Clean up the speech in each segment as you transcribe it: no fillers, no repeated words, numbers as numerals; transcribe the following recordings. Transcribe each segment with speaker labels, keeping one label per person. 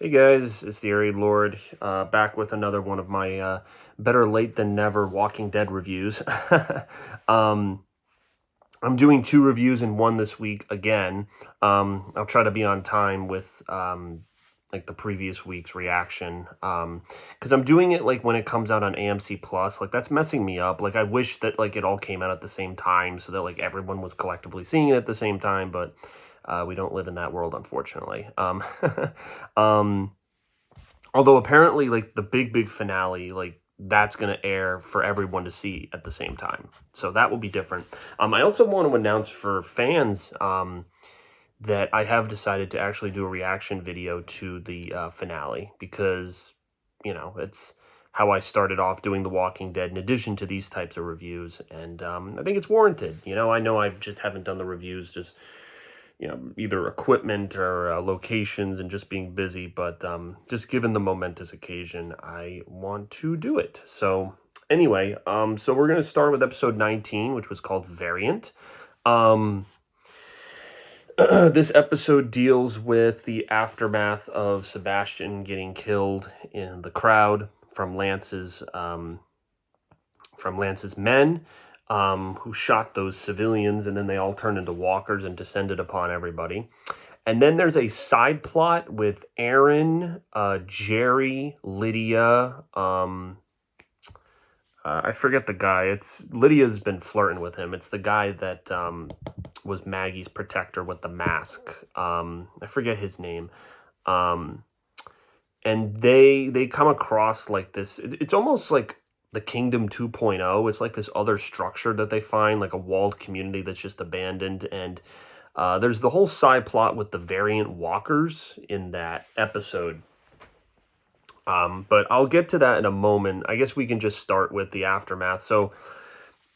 Speaker 1: Hey guys, it's the Arid Lord, back with another one of my better late than never Walking Dead reviews. um, I'm doing two reviews in one this week again. I'll try to be on time with like the previous week's reaction, because I'm doing it like when it comes out on AMC Plus. Like that's messing me up. Like I wish that like it all came out at the same time so that like everyone was collectively seeing it at the same time, but we don't live in that world, unfortunately. Um, Although apparently, like the big finale, like that's gonna air for everyone to see at the same time, so that will be different. I also want to announce for fans that I have decided to actually do a reaction video to the finale because it's how I started off doing The Walking Dead in addition to these types of reviews, and I think it's warranted. I know I just haven't done the reviews just either equipment or locations and just being busy. But just given the momentous occasion, I want to do it. So anyway, so we're going to start with episode 19, which was called Variant. Um, this episode deals with the aftermath of Sebastian getting killed in the crowd from Lance's men, who shot those civilians, and then they all turned into walkers and descended upon everybody. And then there's a side plot with Aaron, Jerry, Lydia. I forget the guy. It's Lydia's been flirting with him. It's the guy that was Maggie's protector with the mask. I forget his name. And they come across like this. It's almost like the Kingdom 2.0. It's like this other structure that they find, like a walled community that's just abandoned. And there's the whole side plot with the variant walkers in that episode. But I'll get to that in a moment. I guess we can just start with the aftermath. So,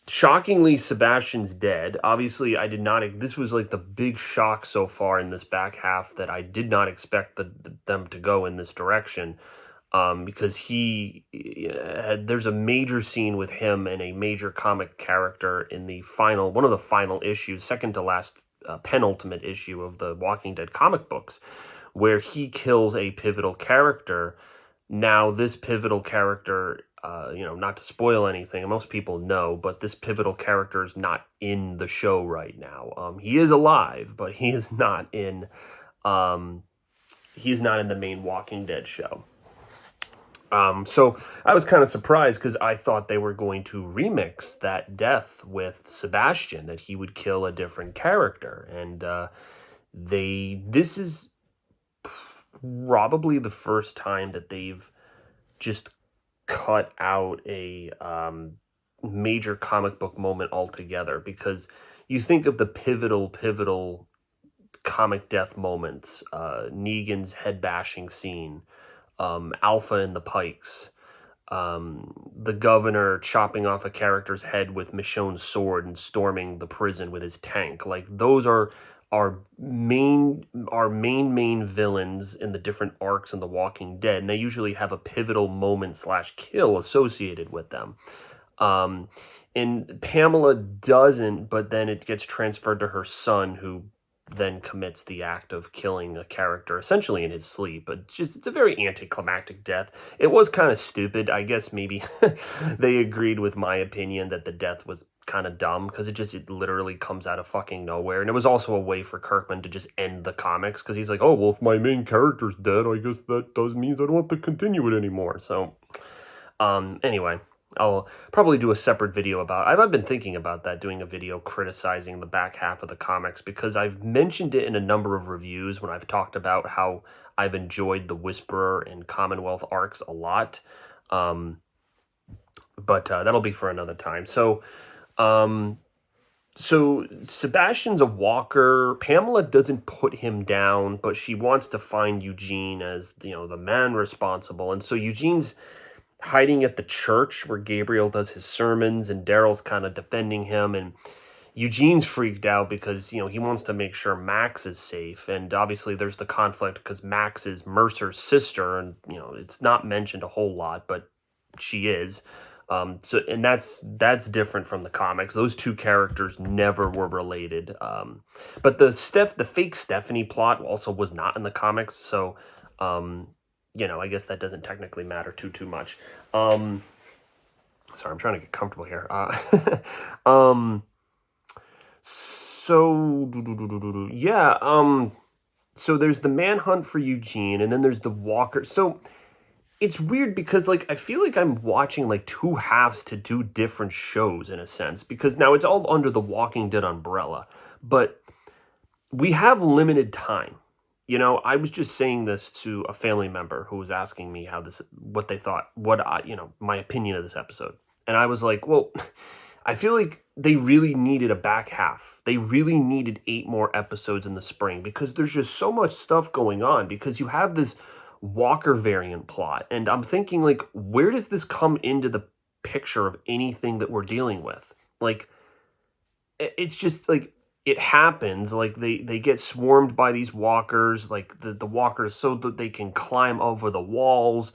Speaker 1: shockingly, Sebastian's dead. Obviously, I did not. This was like the big shock so far in this back half that I did not expect them to go in this direction. Because there's a major scene with him and a major comic character in one of the final issues, second to last, penultimate issue of the Walking Dead comic books, where he kills a pivotal character. Now, this pivotal character, not to spoil anything, most people know, but this pivotal character is not in the show right now. He is alive, but he is not in. He's not in the main Walking Dead show. So I was kind of surprised because I thought they were going to remix that death with Sebastian, that he would kill a different character, and this is probably the first time that they've just cut out a major comic book moment altogether, because you think of the pivotal comic death moments, Negan's head bashing scene, Alpha and the Pikes, the governor chopping off a character's head with Michonne's sword and storming the prison with his tank. Like those are our main villains in the different arcs in The Walking Dead, and they usually have a pivotal moment / kill associated with them. And Pamela doesn't, but then it gets transferred to her son, who then commits the act of killing a character essentially in his sleep. But it's a very anticlimactic death. It was kind of stupid. I guess maybe they agreed with my opinion that the death was kind of dumb, because it literally comes out of fucking nowhere. And it was also a way for Kirkman to just end the comics, because he's like, oh, well, if my main character's dead, I guess that means I don't have to continue it anymore. So anyway, I'll probably do a separate video about. I've been thinking about that, doing a video criticizing the back half of the comics, because I've mentioned it in a number of reviews when I've talked about how I've enjoyed the Whisperer and Commonwealth arcs a lot. But that'll be for another time. So Sebastian's a walker. Pamela doesn't put him down, but she wants to find Eugene as the man responsible, and so Eugene's hiding at the church where Gabriel does his sermons, and Daryl's kind of defending him, and Eugene's freaked out because he wants to make sure Max is safe, and obviously there's the conflict because Max is Mercer's sister, and it's not mentioned a whole lot, but she is. And that's different from the comics. Those two characters never were related. But the fake Stephanie plot also was not in the comics, so I guess that doesn't technically matter too much. Um, Sorry, I'm trying to get comfortable here. So yeah. So there's the manhunt for Eugene, and then there's the Walker. So it's weird because like I feel like I'm watching like two halves to do different shows in a sense, because now it's all under the Walking Dead umbrella, but we have limited time. I was just saying this to a family member who was asking me what they thought, my opinion of this episode. And I was like, well, I feel like they really needed a back half. They really needed 8 more episodes in the spring because there's just so much stuff going on, because you have this Walker variant plot. And I'm thinking, like, where does this come into the picture of anything that we're dealing with? Like, it's just like it happens, like they get swarmed by these walkers, like the walkers, so that they can climb over the walls,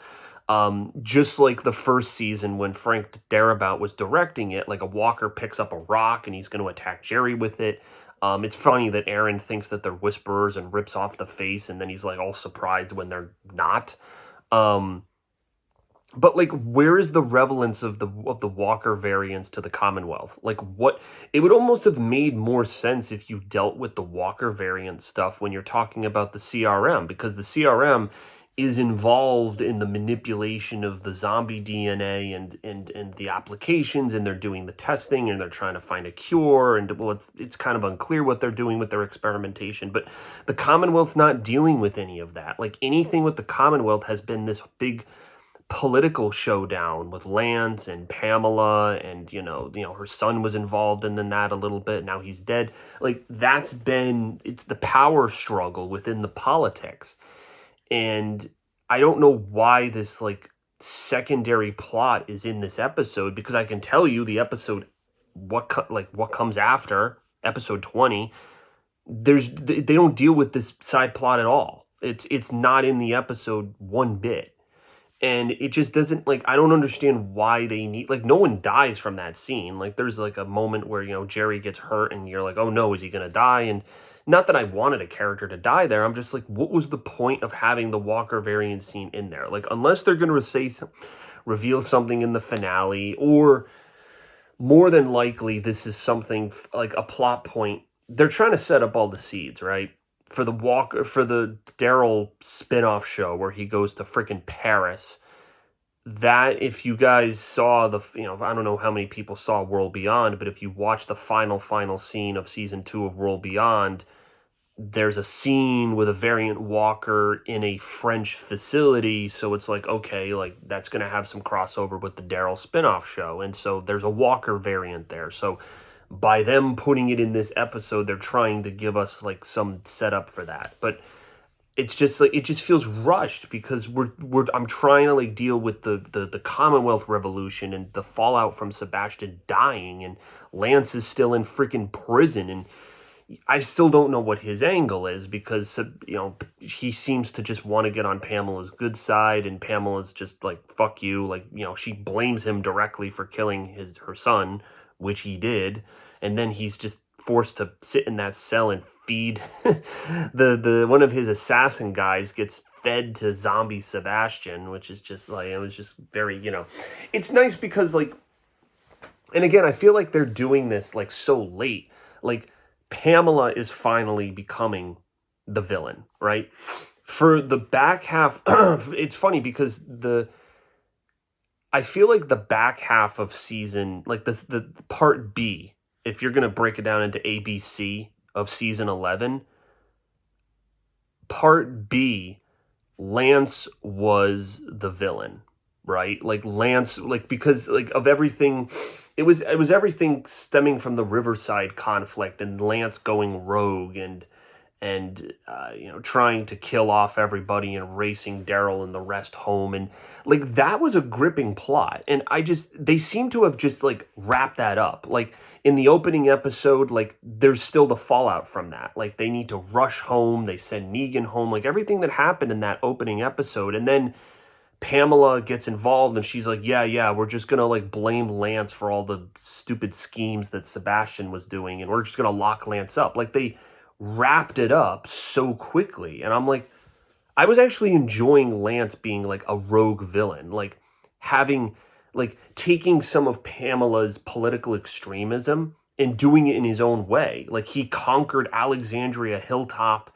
Speaker 1: just like the first season when Frank Darabont was directing it. Like, a walker picks up a rock and he's going to attack Jerry with it. It's funny that Aaron thinks that they're whisperers and rips off the face, and then he's like all surprised when they're not. um but like, where is the relevance of the Walker variants to the Commonwealth? Like, what it would almost have made more sense if you dealt with the Walker variant stuff when you're talking about the CRM, because the CRM is involved in the manipulation of the zombie DNA and the applications, and they're doing the testing, and they're trying to find a cure, and well, it's kind of unclear what they're doing with their experimentation. But the Commonwealth's not dealing with any of that. Like, anything with the Commonwealth has been this big political showdown with Lance and Pamela, and her son was involved in that a little bit. Now he's dead. Like, it's the power struggle within the politics. And I don't know why this like secondary plot is in this episode, because I can tell you the episode, what comes after episode 20. They don't deal with this side plot at all. It's not in the episode one bit. And it just doesn't, like, I don't understand why they need, like, no one dies from that scene. Like, there's like a moment where Jerry gets hurt and you're like, oh no, is he gonna die? And not that I wanted a character to die there, I'm just like, what was the point of having the Walker variant scene in there? Like, unless they're gonna reveal something in the finale, or more than likely this is something like a plot point. They're trying to set up all the seeds, right? For the Daryl spin-off show where he goes to freaking Paris. That, if you guys saw I don't know how many people saw World Beyond, but if you watch the final scene of season 2 of World Beyond, there's a scene with a variant walker in a French facility. So it's like, okay, like, that's going to have some crossover with the Daryl spin-off show. And so there's a Walker variant there. So by them putting it in this episode, they're trying to give us like some setup for that. But it's just like, it just feels rushed, because I'm trying to like deal with the Commonwealth Revolution and the fallout from Sebastian dying, and Lance is still in freaking prison, and I still don't know what his angle is, because he seems to just want to get on Pamela's good side, and Pamela's just like, fuck you. Like, she blames him directly for killing her son, which he did, and then he's just forced to sit in that cell and feed the one of his assassin guys gets fed to zombie Sebastian, which is just like, it was just very, it's nice because, like, and again, I feel like they're doing this like so late. Like, Pamela is finally becoming the villain, right? For the back half, it's funny because I feel like the back half of season, like the part B, if you're going to break it down into ABC of season 11, part B, Lance was the villain, right? Like, Lance, like, because like of everything, it was everything stemming from the Riverside conflict and Lance going rogue and trying to kill off everybody and racing Daryl and the rest home, and like, that was a gripping plot. And they seem to have just like wrapped that up. Like, in the opening episode, like, there's still the fallout from that. Like, they need to rush home, they send Negan home, like everything that happened in that opening episode. And then Pamela gets involved and she's like, yeah, we're just gonna like blame Lance for all the stupid schemes that Sebastian was doing, and we're just gonna lock Lance up. Like, they wrapped it up so quickly, and I'm like, I was actually enjoying Lance being like a rogue villain, like having, like taking some of Pamela's political extremism and doing it in his own way. Like he conquered Alexandria Hilltop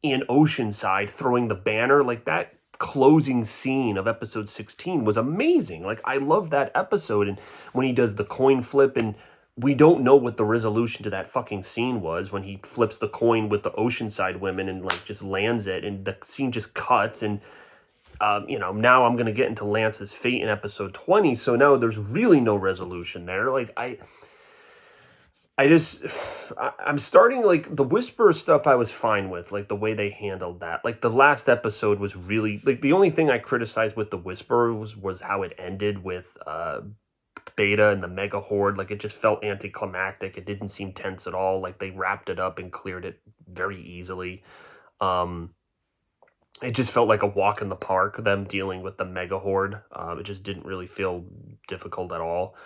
Speaker 1: and Oceanside, throwing the banner. Like that closing scene of episode 16 was amazing. Like I love that episode. And when he does the coin flip, and we don't know what the resolution to that fucking scene was when he flips the coin with the Oceanside women and like just lands it, and the scene just cuts. And now I'm going to get into Lance's fate in episode 20. So now there's really no resolution there. Like I'm starting, like the Whisperer stuff I was fine with, like the way they handled that. Like the last episode was really, like the only thing I criticized with the Whisperer was how it ended with Beta and the Mega Horde. Like it just felt anticlimactic. It didn't seem tense at all. Like they wrapped it up and cleared it very easily. It just felt like a walk in the park, them dealing with the Mega Horde. It just didn't really feel difficult at all.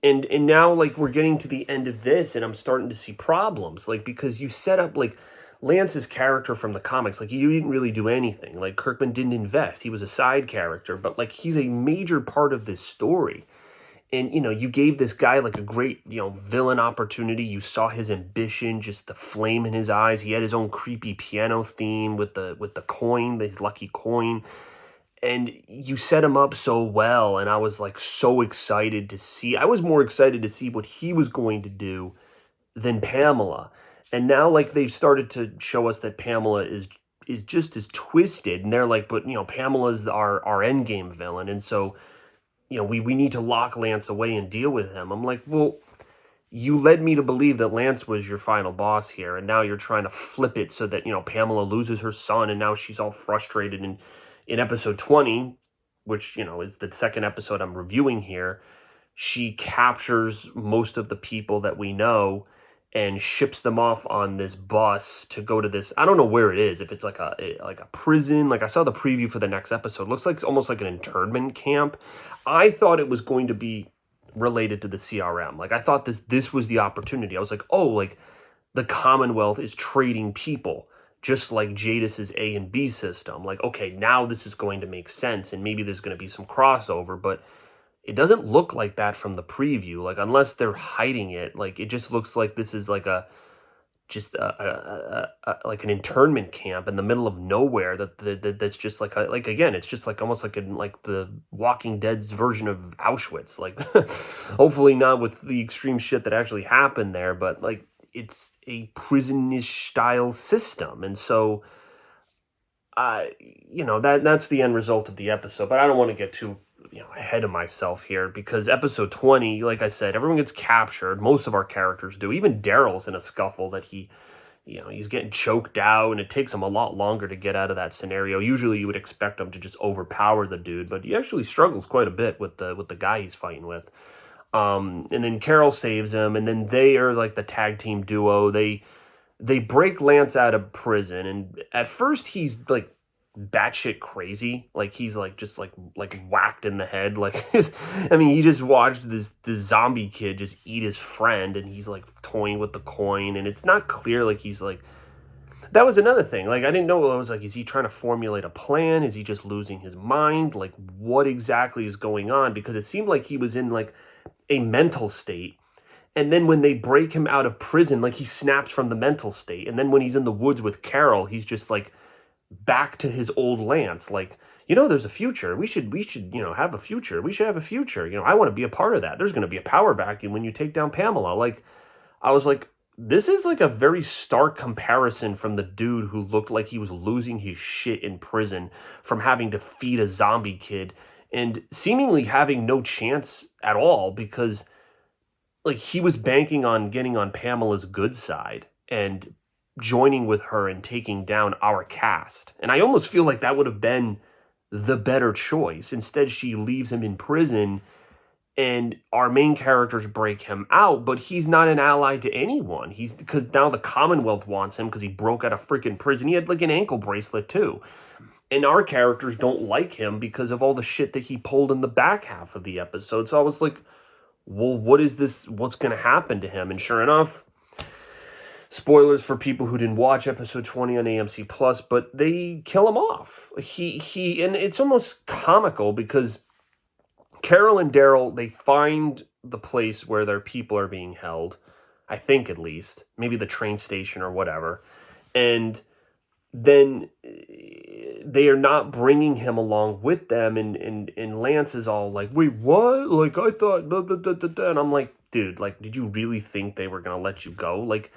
Speaker 1: And now, like, we're getting to the end of this, and I'm starting to see problems. Like, because you set up, like, Lance's character from the comics, like, you didn't really do anything. Like, Kirkman didn't invest. He was a side character, but, like, he's a major part of this story. And, you gave this guy, like, a great, villain opportunity. You saw his ambition, just the flame in his eyes. He had his own creepy piano theme with the coin, his lucky coin. And you set him up so well, and I was, like, so excited to see. I was more excited to see what he was going to do than Pamela. And now, like, they've started to show us that Pamela is just as twisted. And they're like, but, Pamela's our endgame villain. And so we need to lock Lance away and deal with him. I'm like, well, you led me to believe that Lance was your final boss here, and now you're trying to flip it so that, Pamela loses her son, and now she's all frustrated. And in episode 20, which, is the second episode I'm reviewing here, she captures most of the people that we know and ships them off on this bus to go to this, I don't know where it is, if it's like a prison. Like I saw the preview for the next episode. It looks like almost like an internment camp. I thought it was going to be related to the CRM. Like I thought this was the opportunity. I was like, oh, like the Commonwealth is trading people, just like Jadis's A and B system. Like, okay, now this is going to make sense, and maybe there's going to be some crossover, but it doesn't look like that from the preview. Like, unless they're hiding it, like it just looks like this is like like an internment camp in the middle of nowhere. That's just like again, it's just like almost like like the Walking Dead's version of Auschwitz. Like, hopefully not with the extreme shit that actually happened there, but like it's a prison-ish style system, and so that's the end result of the episode. But I don't want to get too ahead of myself here, because episode 20, like I said, everyone gets captured. Most of our characters do. Even Daryl's in a scuffle that he's getting choked out, and it takes him a lot longer to get out of that scenario. Usually you would expect him to just overpower the dude, but he actually struggles quite a bit with the guy he's fighting with. And then Carol saves him, and then they are like the tag team duo. They break Lance out of prison, and at first he's like batshit crazy. Like he's like just like whacked in the head. Like I mean, he just watched this zombie kid just eat his friend, and he's like toying with the coin, and it's not clear. Like he's like, that was another thing. Like I didn't know. I was like, is he trying to formulate a plan? Is he just losing his mind? Like what exactly is going on? Because it seemed like he was in like a mental state. And then when they break him out of prison, like he snaps from the mental state. And then when he's in the woods with Carol, he's just like back to his old Lance. Like, there's a future. We should, have a future. We should have a future. I want to be a part of that. There's going to be a power vacuum when you take down Pamela. Like, I was like, this is like a very stark comparison from the dude who looked like he was losing his shit in prison from having to feed a zombie kid and seemingly having no chance at all, because like he was banking on getting on Pamela's good side and joining with her and taking down our cast. And I almost feel like that would have been the better choice. Instead, she leaves him in prison, and our main characters break him out, but he's not an ally to anyone. Because now the Commonwealth wants him because he broke out of freaking prison. He had like an ankle bracelet too. And our characters don't like him because of all the shit that he pulled in the back half of the episode. So I was like, well, what is this? What's going to happen to him? And sure enough, spoilers for people who didn't watch episode 20 on AMC Plus, but they kill him off. And it's almost comical because Carol and Daryl, they find the place where their people are being held, I think at least, maybe the train station or whatever. And then they are not bringing him along with them, and Lance is all like, wait, what? Like, I thought, blah, blah, blah, blah, blah. And I'm like, dude, like, did you really think they were going to let you go? Like,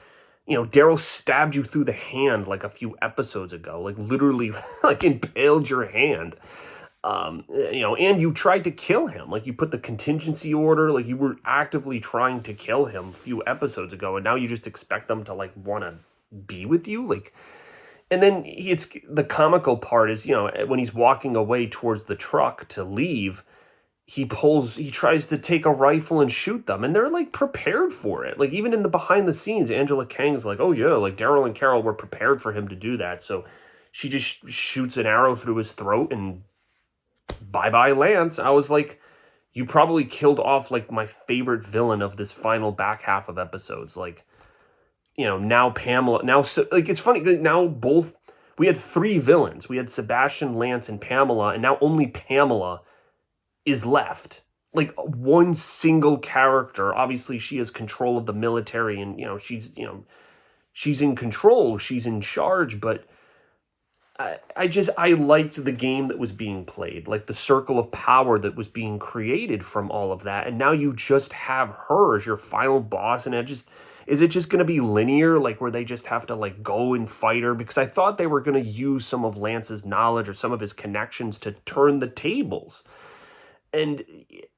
Speaker 1: Daryl stabbed you through the hand like a few episodes ago, like literally like impaled your hand. And you tried to kill him. Like, you put the contingency order, like you were actively trying to kill him a few episodes ago, and now you just expect them to like want to be with you. Like, and then it's the comical part is, when he's walking away towards the truck to leave, he tries to take a rifle and shoot them, and they're like prepared for it. Like, even in the behind the scenes, Angela Kang's like, oh yeah, like Daryl and Carol were prepared for him to do that. So she just shoots an arrow through his throat, and bye-bye Lance. I was like, you probably killed off like my favorite villain of this final back half of episodes. Like, now Pamela, like, it's funny, now we had 3 villains. We had Sebastian, Lance, and Pamela, and now only Pamela is left. Like, one single character. Obviously, she has control of the military, and, she's in control, she's in charge, but I liked the game that was being played, like the circle of power that was being created from all of that. And now you just have her as your final boss, and is it just going to be linear, like where they just have to like go and fight her? Because I thought they were going to use some of Lance's knowledge or some of his connections to turn the tables. And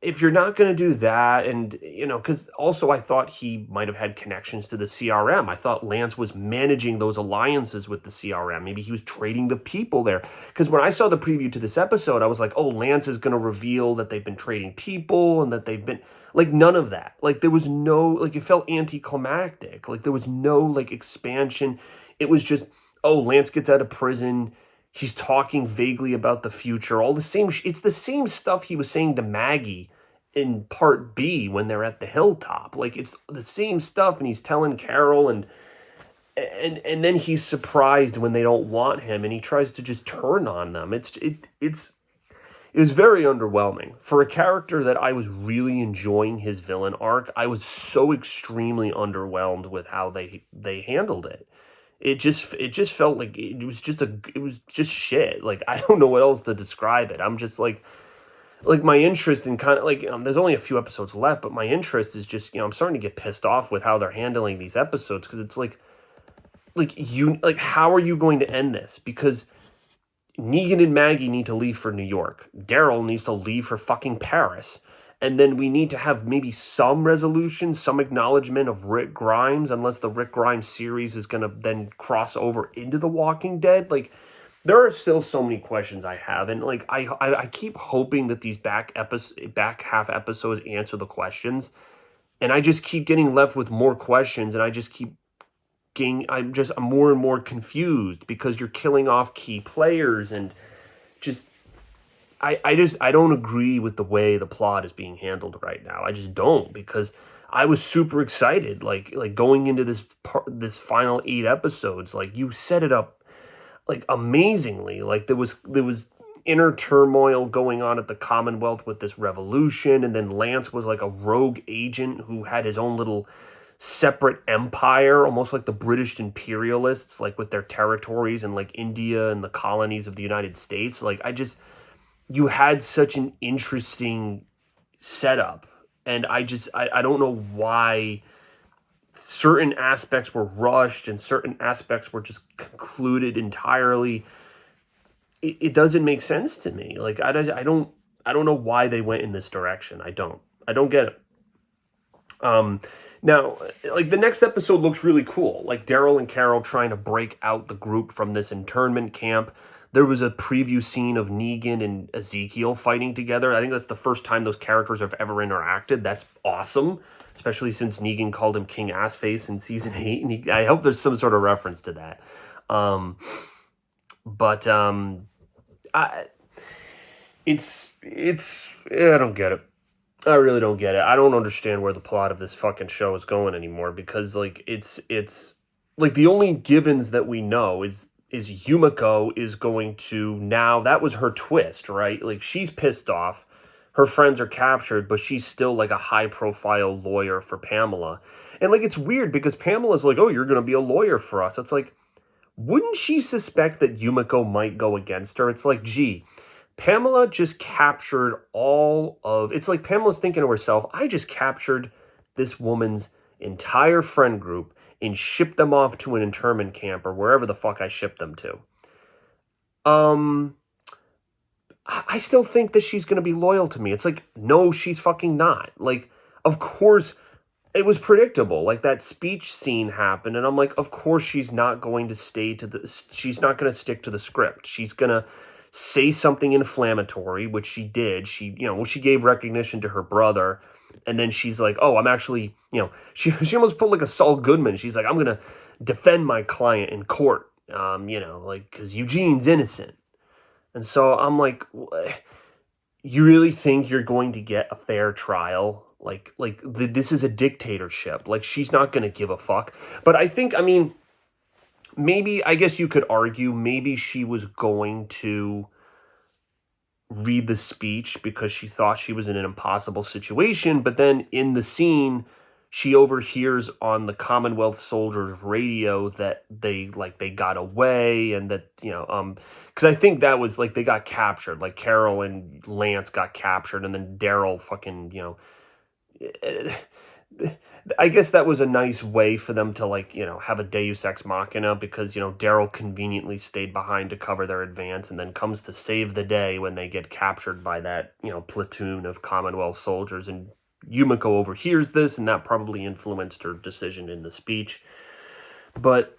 Speaker 1: if you're not going to do that, and, because also I thought he might have had connections to the CRM. I thought Lance was managing those alliances with the CRM. Maybe he was trading the people there. Because when I saw the preview to this episode, I was like, oh, Lance is going to reveal that they've been trading people and that they've been, like, none of that. Like, there was no, like, it felt anticlimactic. Like, there was no, like, expansion. It was just, oh, Lance gets out of prison. He's talking vaguely about the future. All the same. It's the same stuff he was saying to Maggie in part B when they're at the hilltop. Like, it's the same stuff, and he's telling Carol, and then he's surprised when they don't want him, and he tries to just turn on them. It was very underwhelming for a character that I was really enjoying his villain arc. I was so extremely underwhelmed with how they handled it. It just felt like it was just shit. Like, I don't know what else to describe it. I'm just like my interest in kind of like, there's only a few episodes left, but my interest is just, I'm starting to get pissed off with how they're handling these episodes, because it's like how are you going to end this? Because Negan and Maggie need to leave for New York. Daryl needs to leave for fucking Paris. And then we need to have maybe some resolution, some acknowledgement of Rick Grimes, unless the Rick Grimes series is going to then cross over into The Walking Dead. Like, there are still so many questions I have. And, like, I keep hoping that these back half episodes answer the questions. And I just keep getting left with more questions. And I just keep I'm more and more confused, because you're killing off key players, and just... I don't agree with the way the plot is being handled right now. I just don't, because I was super excited, like going into this final 8 episodes. Like, you set it up like amazingly. Like, there was inner turmoil going on at the Commonwealth with this revolution, and then Lance was like a rogue agent who had his own little separate empire, almost like the British imperialists, like with their territories and like India and the colonies of the United States. Like, you had such an interesting setup, and I don't know why certain aspects were rushed and certain aspects were just concluded entirely. It doesn't make sense to me. Like, I don't know why they went in this direction. I don't get it. Now, like, the next episode looks really cool. Like, Daryl and Carol trying to break out the group from this internment camp. There was a preview scene of Negan and Ezekiel fighting together. I think that's the first time those characters have ever interacted. That's awesome, especially since Negan called him King Assface in season 8. And I hope there's some sort of reference to that. I don't get it. I really don't get it. I don't understand where the plot of this fucking show is going anymore, because like it's like the only givens that we know is Yumiko is going to now, that was her twist, right? Like she's pissed off. Her friends are captured, but she's still like a high profile lawyer for Pamela. And like it's weird because Pamela's like, "Oh, you're going to be a lawyer for us." It's like, wouldn't she suspect that Yumiko might go against her? It's like, "Gee, Pamela just captured all of," it's like Pamela's thinking to herself, "I just captured this woman's entire friend group and shipped them off to an internment camp or wherever the fuck I shipped them to." Um, I still think that she's going to be loyal to me. It's like, no, she's fucking not. Like, of course, it was predictable. Like, that speech scene happened, and I'm like, of course she's not going to she's not going to stick to the script. She's going to say something inflammatory, which she did. She gave recognition to her brother, and then she's like, "Oh, I'm actually," she almost put like a Saul Goodman. She's like, "I'm going to defend my client in court, like, because Eugene's innocent." And so I'm like, you really think you're going to get a fair trial? This is a dictatorship. Like, she's not going to give a fuck. But I mean, maybe, I guess you could argue, maybe she was going to read the speech because she thought she was in an impossible situation. But then in the scene, she overhears on the Commonwealth soldiers' radio that they got away, and that, because I think that was like they got captured, like Carol and Lance got captured, and then Daryl fucking, I guess that was a nice way for them to, like, have a Deus Ex Machina, because, Daryl conveniently stayed behind to cover their advance and then comes to save the day when they get captured by that, platoon of Commonwealth soldiers. And Yumiko overhears this, and that probably influenced her decision in the speech. But,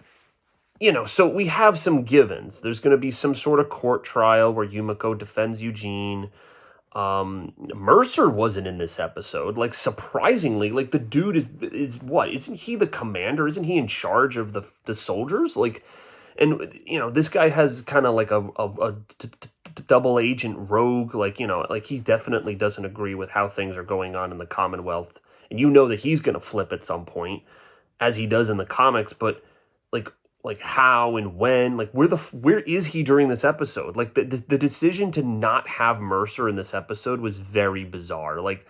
Speaker 1: so we have some givens. There's going to be some sort of court trial where Yumiko defends Eugene. Mercer wasn't in this episode. Like, surprisingly, like, the dude is what? Isn't he the commander? Isn't he in charge of the soldiers? Like, and, this guy has kind of like a double agent rogue, like, like he definitely doesn't agree with how things are going on in the Commonwealth. And that he's going to flip at some point, as he does in the comics, but like how and when, like where is he during this episode? Like the decision to not have Mercer in this episode was very bizarre. Like,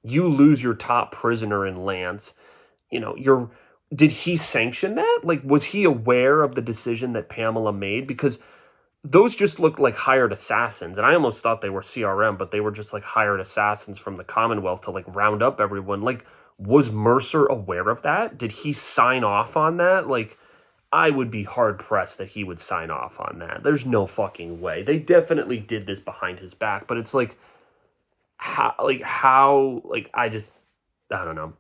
Speaker 1: you lose your top prisoner in Lance, did he sanction that? Like, was he aware of the decision that Pamela made? Because those just looked like hired assassins, and I almost thought they were CRM, but they were just like hired assassins from the Commonwealth to like round up everyone. Like, was Mercer aware of that? Did he sign off on that? Like, I would be hard pressed that he would sign off on that. There's no fucking way. They definitely did this behind his back, but it's like, how, I don't know.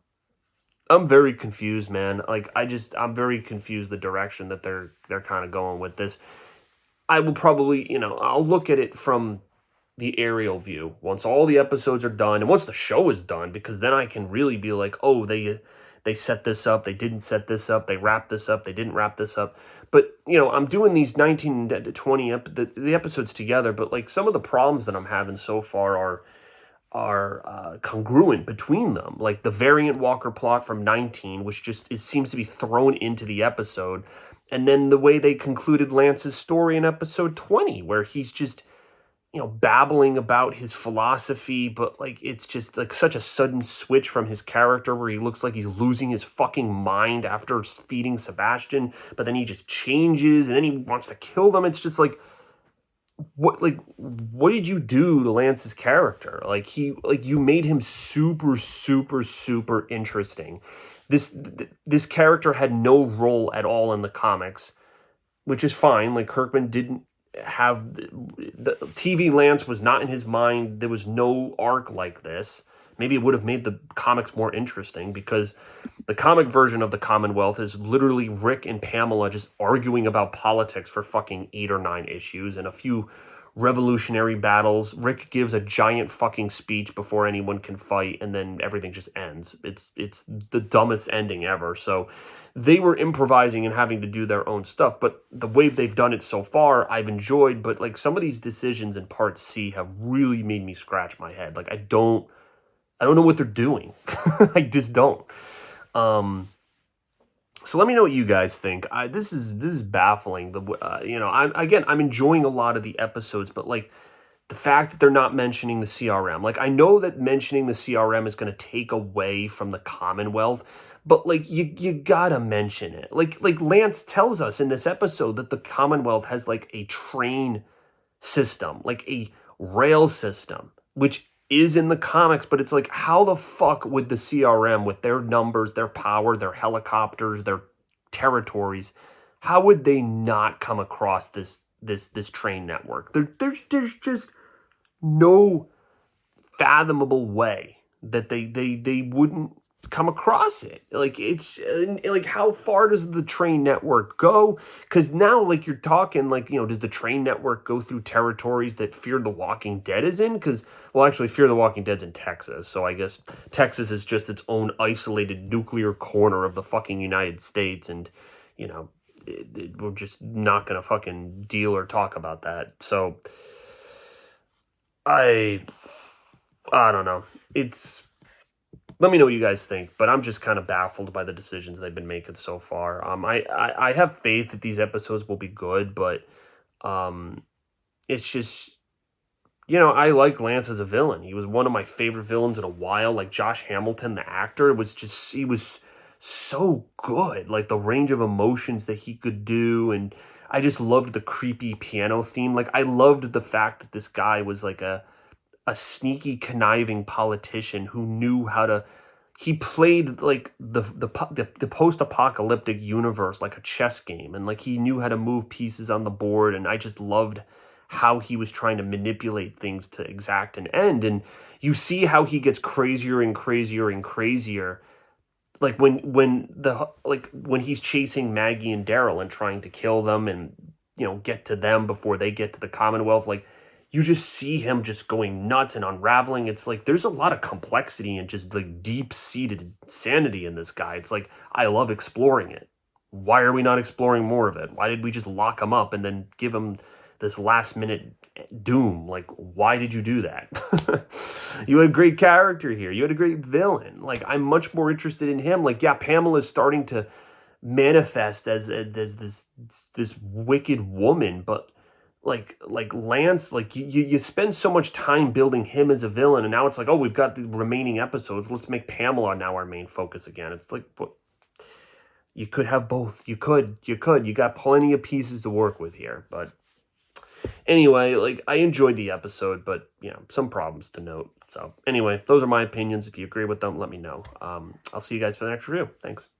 Speaker 1: I'm very confused, man. Like, I'm very confused the direction that they're kind of going with this. I will probably, I'll look at it from the aerial view once all the episodes are done, and once the show is done, because then I can really be like, oh, they set this up, they didn't set this up, they wrapped this up, they didn't wrap this up. But, I'm doing these 19 to 20 the episodes together, but like some of the problems that I'm having so far are congruent between them. Like the variant Walker plot from 19, which just seems to be thrown into the episode. And then the way they concluded Lance's story in episode 20, where he's just, babbling about his philosophy, but like it's just like such a sudden switch from his character where he looks like he's losing his fucking mind after feeding Sebastian, but then he just changes and then he wants to kill them. It's just like, what did you do to Lance's character? Like, you made him super, super, super interesting. This character had no role at all in the comics, which is fine. Like, Kirkman didn't have the TV Lance was not in his mind. There was no arc like this. Maybe it would have made the comics more interesting, because the comic version of the Commonwealth is literally Rick and Pamela just arguing about politics for fucking 8 or 9 issues and a few revolutionary battles. Rick gives a giant fucking speech before anyone can fight, and then everything just ends. It's the dumbest ending ever. So they were improvising and having to do their own stuff, but the way they've done it so far, I've enjoyed. But like some of these decisions in Part C have really made me scratch my head. Like, I don't know what they're doing. I just don't. So let me know what you guys think. This is baffling. I'm enjoying a lot of the episodes, but like the fact that they're not mentioning the CRM. Like I know that mentioning the CRM is going to take away from the Commonwealth, but like you gotta mention it. Like Lance tells us in this episode that the Commonwealth has like a train system, like a rail system, which is in the comics, but it's like, how the fuck would the CRM, with their numbers, their power, their helicopters, their territories, how would they not come across this train network? There's just no fathomable way that they wouldn't come across it. Like it's like, how far does the train network go? Because now, like, you're talking like, does the train network go through territories that Fear the Walking Dead is in? Because, well, actually, Fear the Walking Dead's in Texas, so I guess Texas is just its own isolated nuclear corner of the fucking United States, and we're just not gonna fucking deal or talk about that. So I I don't know. It's Let me know what you guys think, but I'm just kind of baffled by the decisions they've been making so far. I have faith that these episodes will be good, but um, it's just, I like Lance as a villain. He was one of my favorite villains in a while. Like Josh Hamilton, the actor, he was so good. Like the range of emotions that he could do, and I just loved the creepy piano theme. Like I loved the fact that this guy was like a sneaky, conniving politician who knew how to. He played like the post apocalyptic universe like a chess game, and like he knew how to move pieces on the board. And I just loved how he was trying to manipulate things to exact an end. And you see how he gets crazier and crazier and crazier. Like when he's chasing Maggie and Daryl and trying to kill them and get to them before they get to the Commonwealth, like you just see him just going nuts and unraveling. It's like there's a lot of complexity and just like deep-seated sanity in this guy. It's like I love exploring it. Why are we not exploring more of it? Why did we just lock him up and then give him this last minute doom? Like, why did you do that? You had a great character here. You had a great villain. Like, I'm much more interested in him. Like, yeah, Pamela's starting to manifest as this wicked woman, but like Lance, like you spend so much time building him as a villain, and now it's like, oh, we've got the remaining episodes. Let's make Pamela now our main focus again. It's like, but you could have both. You could. You got plenty of pieces to work with here. But anyway, like I enjoyed the episode, but some problems to note. So anyway, those are my opinions. If you agree with them, let me know. I'll see you guys for the next review. Thanks.